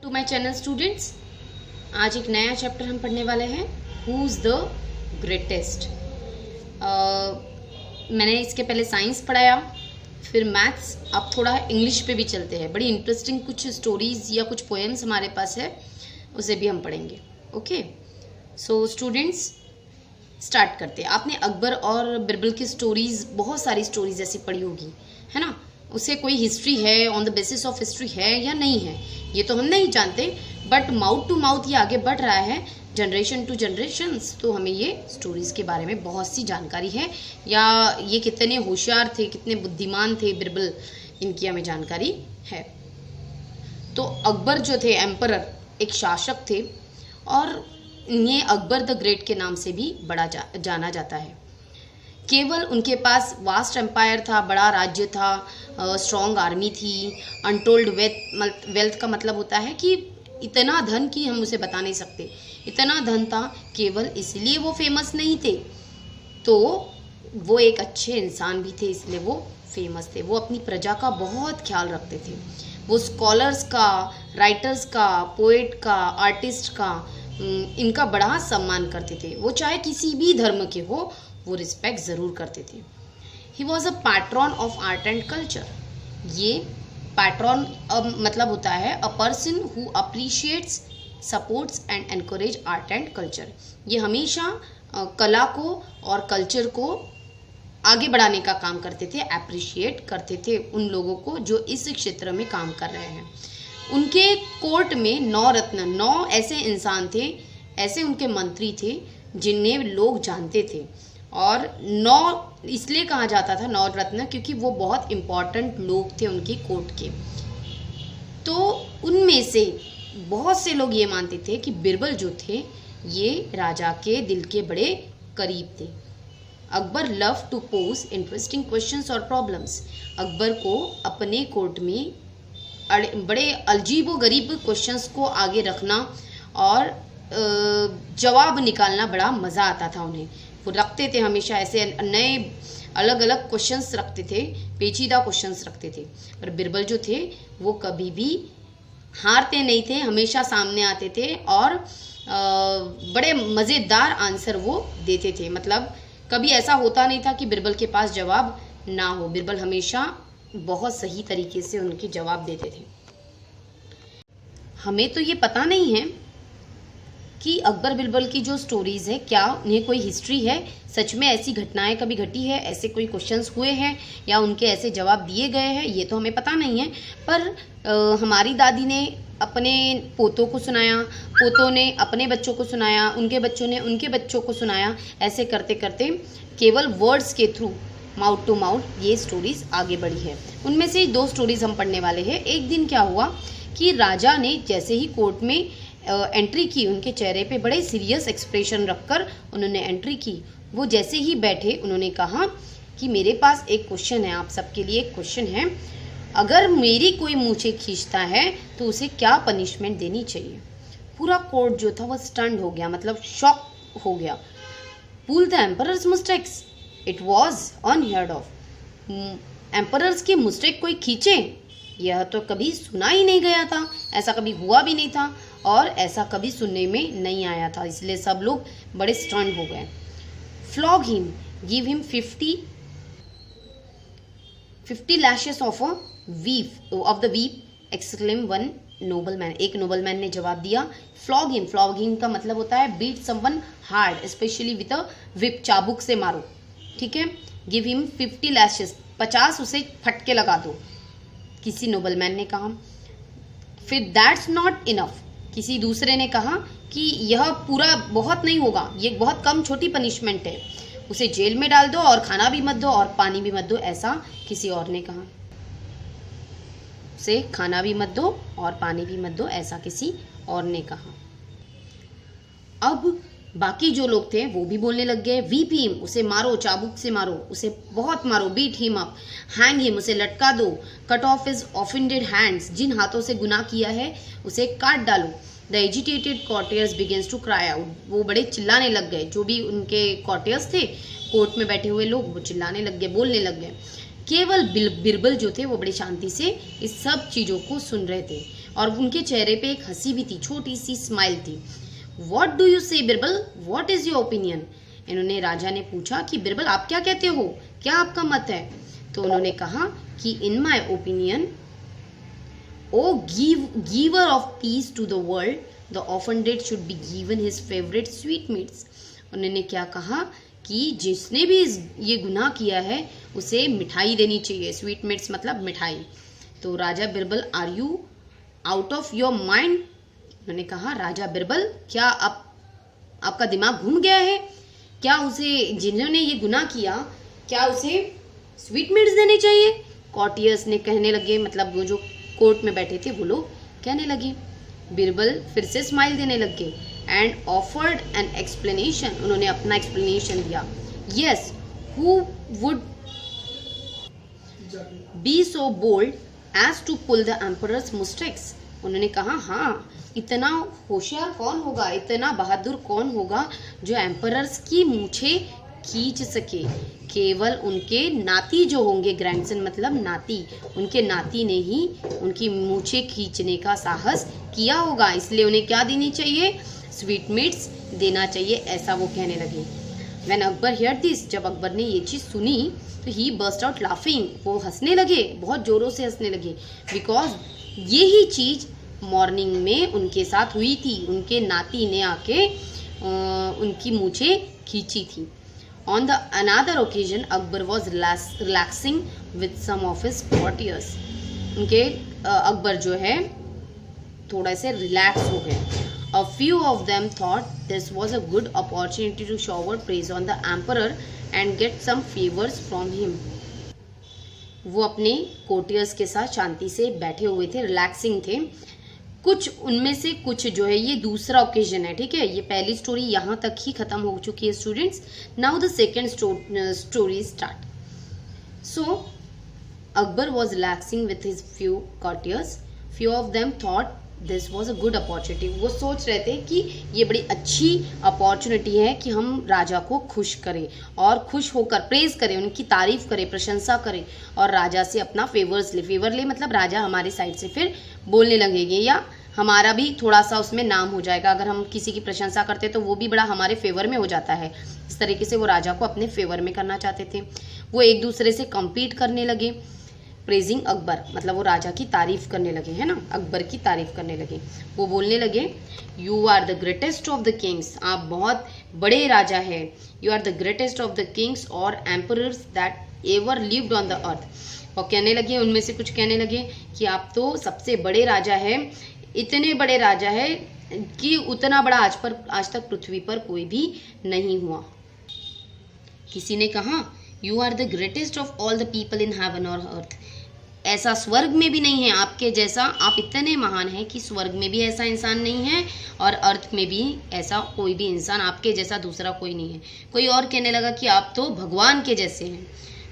To my channel students, आज एक नया चैप्टर हम पढ़ने वाले हैं, हु इज़ द ग्रेटेस्ट। मैंने इसके पहले साइंस पढ़ाया, फिर मैथ्स, अब थोड़ा इंग्लिश पे भी चलते हैं। बड़ी इंटरेस्टिंग कुछ स्टोरीज या कुछ पोएम्स हमारे पास है, उसे भी हम पढ़ेंगे। ओके, सो स्टूडेंट्स स्टार्ट करते हैं। आपने अकबर और बिरबल की स्टोरीज, बहुत सारी स्टोरीज ऐसी पढ़ी होगी, है ना। उसे कोई हिस्ट्री है, on the basis of history है या नहीं है, ये तो हम नहीं जानते, बट माउथ टू माउथ ये आगे बढ़ रहा है, जनरेशन टू जनरेशन, तो हमें ये स्टोरीज के बारे में बहुत सी जानकारी है, या ये कितने होशियार थे, कितने बुद्धिमान थे बिरबल, इनकी हमें जानकारी है। तो अकबर जो थे एम्परर, एक शासक थे, और इन्हें अकबर द ग्रेट के नाम से भी जाना जाता है। केवल उनके पास वास्ट एम्पायर था, बड़ा राज्य था, स्ट्रॉन्ग आर्मी थी, अनटोल्ड वेल्थ का मतलब होता है कि इतना धन कि हम उसे बता नहीं सकते, इतना धन था। केवल इसलिए वो फेमस नहीं थे, तो वो एक अच्छे इंसान भी थे, इसलिए वो फेमस थे। वो अपनी प्रजा का बहुत ख्याल रखते थे। वो स्कॉलर्स का, राइटर्स का, पोएट का, आर्टिस्ट का, इनका बड़ा सम्मान करते थे। वो चाहे किसी भी धर्म के हो, वो रिस्पेक्ट ज़रूर करते थे। He was a patron of art and culture. ये पैट्रॉन मतलब होता है a person who appreciates, supports and encourage art and culture. ये हमेशा कला को और कल्चर को आगे बढ़ाने का काम करते थे, अप्रिशिएट करते थे उन लोगों को जो इस क्षेत्र में काम कर रहे हैं। उनके कोर्ट में 9 रत्न, 9 ऐसे इंसान थे, ऐसे उनके मंत्री थे जिन्हें लोग जानते थे। और 9 इसलिए कहा जाता था 9 रत्न, क्योंकि वो बहुत इम्पॉर्टेंट लोग थे उनकी कोर्ट के। तो उनमें से बहुत से लोग ये मानते थे कि बिरबल जो थे ये राजा के दिल के बड़े करीब थे। Akbar love to pose interesting questions और प्रॉब्लम्स। अकबर को अपने कोर्ट में बड़े अजीबो गरीब क्वेश्चंस को आगे रखना और जवाब निकालना बड़ा मज़ा आता था उन्हें। वो रखते थे हमेशा ऐसे नए अलग अलग क्वेश्चंस रखते थे, पेचीदा क्वेश्चंस रखते थे। और बिरबल जो थे वो कभी भी हारते नहीं थे, हमेशा सामने आते थे और बड़े मज़ेदार आंसर वो देते थे। मतलब कभी ऐसा होता नहीं था कि बिरबल के पास जवाब ना हो। बिरबल हमेशा बहुत सही तरीके से उनके जवाब देते थे। हमें तो ये पता नहीं है कि अकबर बिरबल की जो स्टोरीज़ है, क्या उन्हें कोई हिस्ट्री है, सच में ऐसी घटनाएं कभी घटी है, ऐसे कोई क्वेश्चंस हुए हैं या उनके ऐसे जवाब दिए गए हैं, ये तो हमें पता नहीं है। पर हमारी दादी ने अपने पोतों को सुनाया, पोतों ने अपने बच्चों को सुनाया, उनके बच्चों ने उनके बच्चों को सुनाया, ऐसे करते करते केवल वर्ड्स के थ्रू, माउथ टू माउथ ये स्टोरीज़ आगे बढ़ी है। उनमें से 2 स्टोरीज़ हम पढ़ने वाले हैं। एक दिन क्या हुआ कि राजा ने जैसे ही कोर्ट में एंट्री की, उनके चेहरे पे बड़े सीरियस एक्सप्रेशन रखकर उन्होंने एंट्री की। वो जैसे ही बैठे उन्होंने कहा कि मेरे पास एक क्वेश्चन है, आप सबके लिए एक क्वेश्चन है। अगर मेरी कोई मूंछें खींचता है तो उसे क्या पनिशमेंट देनी चाहिए। पूरा कोर्ट जो था वो स्टन्ड हो गया, मतलब शॉक हो गया। Pull the emperor's mistakes, it was unheard of. Emperors की मिस्टेक कोई खींचे, यह तो कभी सुना ही नहीं गया था, ऐसा कभी हुआ भी नहीं था और ऐसा कभी सुनने में नहीं आया था। इसलिए सब लोग बड़े स्टन्ड हो गए। Flog him, give him 50 lashes of the whip, exclaim one nobleman. एक नोबलमैन ने जवाब दिया। फ्लॉग हिम का मतलब होता है beat someone hard, specially with a whip, चाबुक से मारो, ठीक है। गिव हिम 50 लैशेस, 50 उसे फटके लगा दो, किसी नोबलमैन ने कहा। फिर दैट्स नॉट इनफ, किसी दूसरे ने कहा कि यह पूरा बहुत नहीं होगा, ये बहुत कम छोटी पनिशमेंट है, उसे जेल में डाल दो और खाना भी मत दो और पानी भी मत दो, ऐसा किसी और ने कहा। उसे खाना भी मत दो और पानी भी मत दो, ऐसा किसी और ने कहा। अब बाकी जो लोग थे वो भी बोलने लग गए। वीप हिम, उसे मारो, चाबुक से मारो, उसे बहुत मारो। Beat him up, hang him, उसे लटका दो। Cut off his offended hands, जिन हाथों से गुनाह किया है उसे काट डालो। The agitated courtiers begins to cry out, वो बड़े चिल्लाने लग गए। जो भी उनके कॉर्टियर्स थे, कोर्ट में बैठे हुए लोग, वो चिल्लाने लग गए, बोलने लग गए। केवल बिरबल जो थे वो बड़ी शांति से इस सब चीज़ों को सुन रहे थे। और उनके चेहरे पे एक हंसी भी थी, छोटी सी स्माइल थी। What do you say Birbal, what is your opinion? इन्होंने राजा ने पूछा कि बिरबल आप क्या कहते हो, क्या आपका मत है? तो उन्होंने कहा कि in my opinion O giver of peace to the world, the offended should be given his favourite sweet meats. उन्होंने क्या कहा कि जिसने भी ये गुनाह किया है उसे मिठाई देनी चाहिए। स्वीट मीट्स मतलब मिठाई। तो Raja Birbal, are you out of your mind? उन्होंने कहा राजा बिरबल, क्या आपका दिमाग घूम गया है क्या? उसे, जिन्होंने ये गुनाह किया, क्या उसे स्वीट मीट्स देने चाहिए? कॉर्टियर्स ने कहने लगे, मतलब वो जो कोर्ट में बैठे थे वो लोग कहने लगे। बिरबल फिर से स्माइल देने लगे एंड ऑफर्ड एन एक्सप्लेनेशन। उन्होंने अपना एक्सप्लेनेशन दिया। Yes, who would be so bold as to pull the emperor's mistakes. उन्होंने कहा हाँ, इतना होशियार कौन होगा, इतना बहादुर कौन होगा जो एम्परर्स की मूछे खींच सके? केवल उनके नाती जो होंगे, ग्रैंडसन मतलब नाती, उनके नाती ने ही उनकी मूछे खींचने का साहस किया होगा, इसलिए उन्हें क्या देनी चाहिए? स्वीट मीट्स देना चाहिए, ऐसा वो कहने लगे। व्हेन अकबर हियर दिस, जब अकबर ने ये चीज़ सुनी तो ही बर्स्ट आउट लाफिंग, वो हंसने लगे, बहुत जोरों से हंसने लगे। बिकॉज यही चीज़ मॉर्निंग में उनके साथ हुई थी, उनके नाती ने आके उनकी मूछे खींची थी। On the another occasion, Akbar was relaxing with some of his courtiers. उनके अकबर जो है थोड़ा से रिलैक्स हो गए। A few of them thought this was a good opportunity to shower praise on the emperor and get some favors from him. वो अपने courtiers के साथ शांति से बैठे हुए थे, रिलैक्सिंग थे। कुछ उनमें से कुछ जो है, ये दूसरा ओकेजन है, ठीक है। ये पहली स्टोरी यहाँ तक ही खत्म हो चुकी है students. Now the second story start. So Akbar was relaxing with his few courtiers. Few of them thought this was a good opportunity. वो सोच रहे थे कि ये बड़ी अच्छी अपॉर्चुनिटी है कि हम राजा को खुश करें और खुश होकर प्रेज करें, उनकी तारीफ करें, प्रशंसा करें और राजा से अपना फेवर्स ले। फेवर ले मतलब राजा हमारे साइड से फिर बोलने लगेंगे या हमारा भी थोड़ा सा उसमें नाम हो जाएगा। अगर हम किसी की प्रशंसा करते तो वो भी बड़ा हमारे फेवर में हो जाता है। इस तरीके से वो राजा को अपने फेवर में करना चाहते थे। वो एक दूसरे से कम्पीट करने लगे। प्रेजिंग अकबर मतलब वो राजा की तारीफ करने लगे, है ना, अकबर की तारीफ करने लगे। वो बोलने लगे, you are the greatest of the kings, आप बहुत बड़े राजा है। You are the greatest of the kings और emperors that ever lived on the earth. और कहने लगे, उनमें से कुछ कहने लगे कि आप तो सबसे बड़े राजा है, इतने बड़े राजा है कि उतना बड़ा आज तक पृथ्वी पर कोई भी नहीं हुआ। किसी ने कहा, you are the greatest of all the people in heaven और अर्थ, ऐसा स्वर्ग में भी नहीं है आपके जैसा, आप इतने महान हैं कि स्वर्ग में भी ऐसा इंसान नहीं है और अर्थ में भी ऐसा कोई भी इंसान आपके जैसा दूसरा कोई नहीं है। कोई और कहने लगा कि आप तो भगवान के जैसे हैं।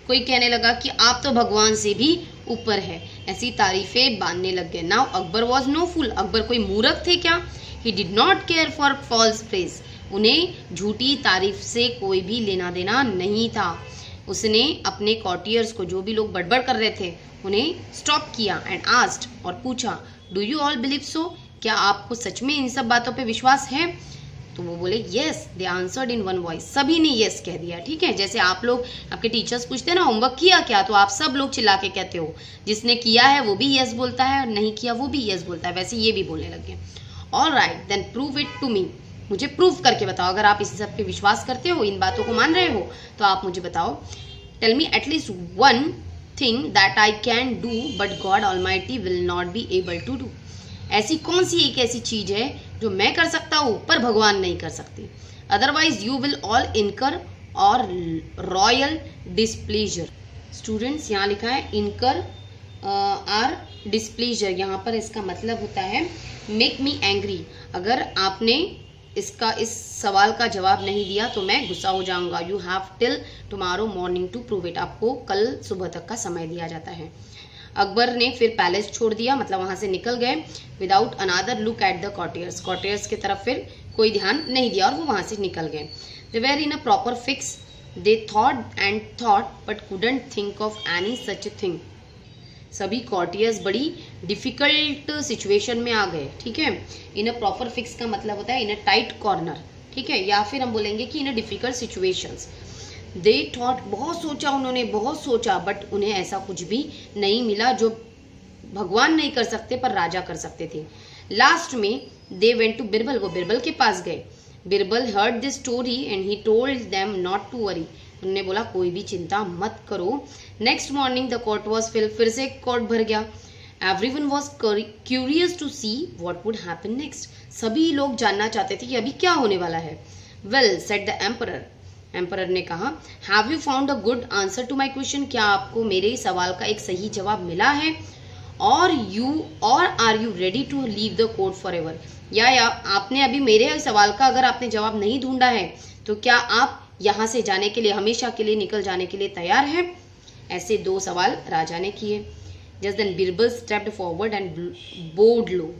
कोई कहने लगा कि आप तो भगवान से भी ऊपर है। ऐसी तारीफें बांधने लग गए। Now Akbar was no fool, Akbar कोई मूर्ख थे क्या? He did not care for false praise, उन्हें झूठी तारीफ से कोई भी लेना देना नहीं था। उसने अपने कॉर्टियर्स को, जो भी लोग बड़बड़ कर रहे थे, उन्हें स्टॉप किया एंड आस्क्ड, और पूछा, do you all believe so, क्या आपको सच में इन सब बातों पे विश्वास है? तो वो बोले yes, they answered in one voice, सभी ने यस कह दिया। ठीक है, जैसे आप लोग, आपके टीचर्स पूछते हैं ना होमवर्क किया क्या, तो आप सब लोग चिल्ला के कहते हो, जिसने किया है वो भी यस बोलता है और नहीं किया वो भी यस बोलता है, वैसे ये भी बोलने लगे। All right then prove it to me, मुझे प्रूव करके बताओ, अगर आप इस सब पे विश्वास करते हो, इन बातों को मान रहे हो, तो आप मुझे बताओ। Tell me at least one thing that I can do but God almighty will not be able to do, ऐसी कौन सी एक ऐसी चीज है जो मैं कर सकता हूँ पर भगवान नहीं कर सकते। अदरवाइज यू विल ऑल इनकर और रॉयल डिस्प्लीजर। स्टूडेंट्स यहाँ लिखा है इनकर आर डिस्प्लीजर, यहाँ पर इसका मतलब होता है मेक मी एंग्री। अगर आपने इसका इस सवाल का जवाब नहीं दिया तो मैं गुस्सा हो जाऊंगा। You have till tomorrow morning to prove it, आपको कल सुबह तक का समय दिया जाता है। अकबर ने फिर पैलेस छोड़ दिया, मतलब वहां से निकल गए। Without another look at the courtiers, courtiers की तरफ फिर कोई ध्यान नहीं दिया और वो वहां से निकल गए। They were in a proper fix, they thought and thought but couldn't think of any such thing. सभी कॉर्टियर्स बड़ी डिफिकल्ट सिचुएशन में आ गए, ठीक है। इन अ प्रॉपर फिक्स का मतलब होता है इन अ टाइट कॉर्नर, ठीक है, या फिर हम बोलेंगे कि in a difficult situations. They thought, बहुत सोचा उन्होंने, बहुत सोचा, बट उन्हें ऐसा कुछ भी नहीं मिला जो भगवान नहीं कर सकते पर राजा कर सकते थे। लास्ट में दे वेंट टू बिरबल, वो बिरबल के पास गए। Birbal heard this story and he told them not to worry, उन्होंने बोला कोई भी चिंता मत करो। Next morning the court was fill, फिर से कोर्ट भर गया। Everyone was curious to see what would happen next, सभी लोग जानना चाहते थे कि अभी क्या होने वाला है। Well said the emperor, emperor ने कहा, have you found a good answer to my question, क्या आपको मेरे सवाल का एक सही जवाब मिला है? और are you ready to leave the court forever, या आपने अभी मेरे सवाल का अगर आपने जवाब नहीं ढूंढा है तो क्या आप यहाँ से जाने के लिए, हमेशा के लिए निकल जाने के लिए तैयार हैं? ऐसे दो सवाल राजा ने किए। Just then Birbal stepped forward and bowed low,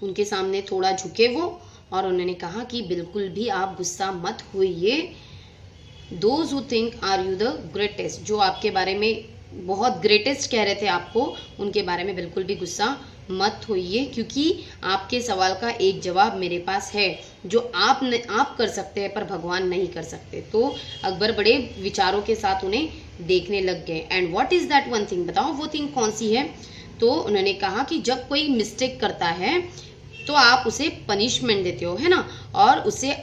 उनके सामने थोड़ा झुके वो और उन्होंने कहा कि बिल्कुल भी आप गुस्सा मत होइए। Those who think are you the greatest, जो आपके बारे में बहुत ग्रेटेस्ट कह रहे थे आपको, उनके बारे में बिल्कुल भी गुस्सा मत होइए, क्योंकि आपके सवाल का एक जवाब मेरे पास है जो आप कर सकते हैं पर भगवान नहीं कर सकते। तो अकबर बड़े विचारों के साथ उन्हें देखने लग गए। And what is that one thing, बताओ वो थिंग कौन सी है? तो उन्होंने कहा कि जब कोई मिस्टेक करता है तो आप उसे पनिशमेंट देते हो, है ना, और उसे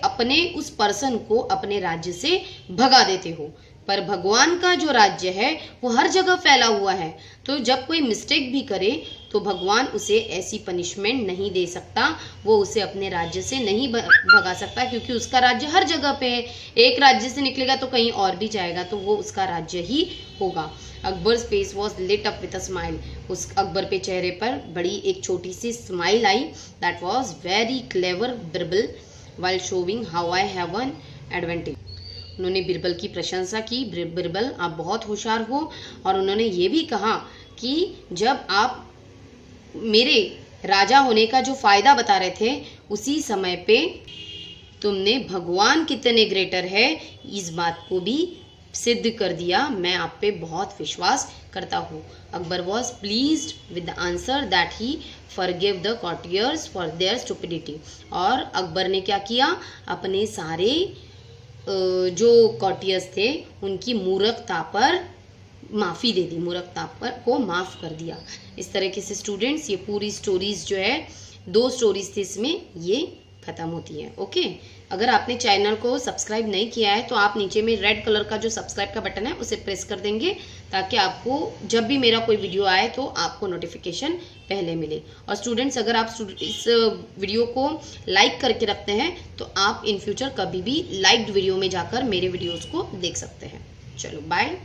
उस पर्सन को अपने राज्य से भगा देते हो। पर भगवान का जो राज्य है वो हर जगह फैला हुआ है, तो जब कोई मिस्टेक भी करे तो भगवान उसे ऐसी पनिशमेंट नहीं दे सकता, वो उसे अपने राज्य से नहीं भगा सकता, क्योंकि उसका राज्य हर जगह पे है। एक राज्य से निकलेगा तो कहीं और भी जाएगा, तो वो उसका राज्य ही होगा। Akbar's face was lit up with a smile, उस अकबर पे चेहरे पर बड़ी एक छोटी सी स्माइल आई। That was very clever Birbal while showing how I have an advantage, उन्होंने बिरबल की प्रशंसा की, बिरबल आप बहुत होशियार हो। और उन्होंने ये भी कहा कि जब आप मेरे राजा होने का जो फायदा बता रहे थे उसी समय पे तुमने भगवान कितने ग्रेटर है इस बात को भी सिद्ध कर दिया, मैं आप पे बहुत विश्वास करता हूँ। Akbar was pleased with the answer that he forgive the courtiers for their stupidity, और अकबर ने क्या किया, अपने सारे जो कॉर्टियर्स थे उनकी मूर्खता पर माफ़ी दे दी, मूर्खता पर को माफ़ कर दिया। इस तरीके से स्टूडेंट्स ये पूरी स्टोरीज जो है, 2 स्टोरीज थी इसमें, ये ख़त्म होती है। ओके, अगर आपने चैनल को सब्सक्राइब नहीं किया है तो आप नीचे में रेड कलर का जो सब्सक्राइब का बटन है उसे प्रेस कर देंगे, ताकि आपको जब भी मेरा कोई वीडियो आए तो आपको नोटिफिकेशन पहले मिले। और स्टूडेंट्स, अगर आप इस वीडियो को लाइक करके रखते हैं तो आप इन फ्यूचर कभी भी लाइक्ड वीडियो में जाकर मेरे वीडियोज़ को देख सकते हैं। चलो बाय।